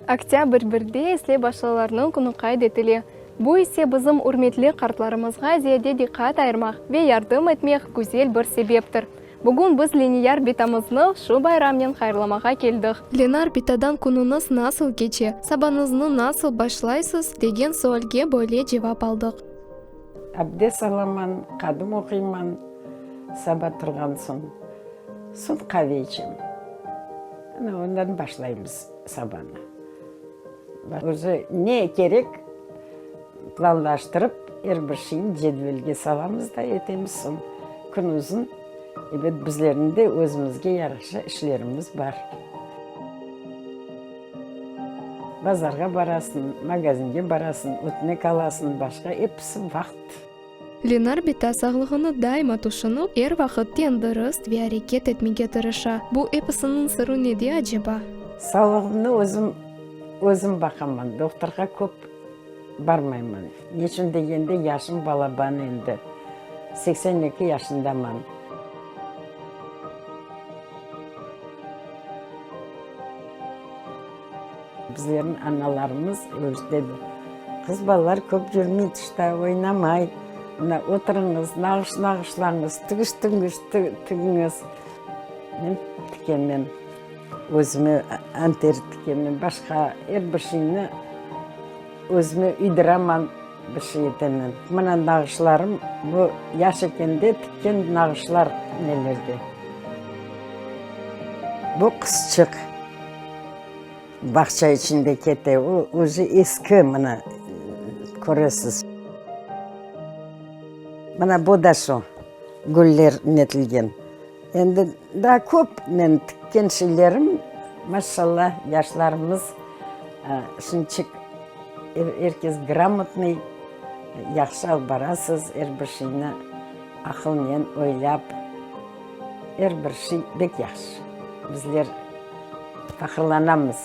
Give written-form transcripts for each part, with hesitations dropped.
Октябрь бірде исле башаларының күні қайд етілі. Бұл есе бізім үрметлі қартларымызға зияде диқат айырмақ ве ярдым етмек күзел бір себептір. Бүгін біз Ленияр битамызны шу байрамнен хайырламаға келдік. Ленар битадан күніңіз насыл кече, сабанызны насыл башлайсыз деген суалге бөле жауап алдық. Әбде саламан, қадым оқиман, саба тұрған сон қавечем. Ондан башлаймыз сабаны. Уже не керек планлаштырып, әрбір шейін жедвелге саламыз да етеміз сон күн ұзын. Біздерінде өзімізге ярықша ішлеріміз бар. Базарға барасын, магазинге барасын, өтінек аласын, башқа епсі вақт. Ленар бита сағлығыны дайма тұшынып, әр вақыттен дұрыс ве әрекет етмеге тырыша. Бұл епісінің сыры неде ажеба? Сағлығымны өзім бақаман, докторға көп бармаймын. Нешін дегенде яшым балабан енді. 82 яшындаман. Біздердің аналарымыз өрістеді. Қыз балалар көп жүрмейді, шта ойнамай. Отырыңыз, нағышлаңыз, түгіш тігіңіз. Мен тікемен, өзіме әнтер тікемен, башқа әрбір шейіні өзіме үйдіраман бір шей етемен. Мына нағышларым, бұл яш екенде тіккен нағышлар нелерде. Бұл қысчық. Бақша ішінде кете, өзі ескі мұны көресіз. Мұна бұл да шо, гүллер нетілген. Енді да көп мен тіккен шейлерім, машалла, яшларымыз шынчық, еркез грамотный, яқшал барасыз, әрбір шейіні ақылмен ойлап, әрбір шей бек яқшы. Біздер фақырланамыз.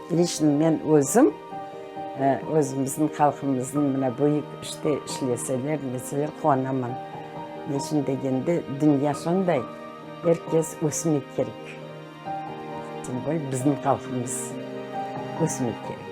Лично мен өзіміздің халқымыздың мұна бөйік іште ішлеселер, неселер қуанаман. Нешін дегенде дүния сондай, әркез өсімек керек. Тем более біздің халқымыз өсімек керек.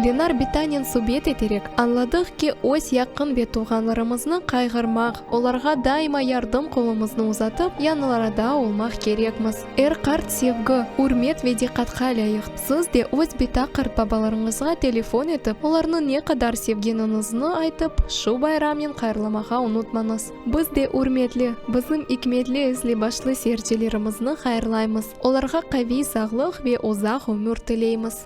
Ленар битанен субет етерек. Анладық ке ось яқын бет туғанларымызны қайғырмақ, оларға дайма ярдым қолымызны ұзатып, яныларада олмақ керекміз. Әр қарт севгі, үрмет ве диқатқа лайық. Сіз де ось бита қарт бабаларыңызға телефон етіп, оларны не қадар севгеніңізні айтып, шу байрамын қайырламаға ұнытмаңыз. Біз де үрметлі, біздің икметлі ізлі башлы серчелерімізні қайырлаймыз. Оларға қави сағлық ве ұзақ өмір тілейміз.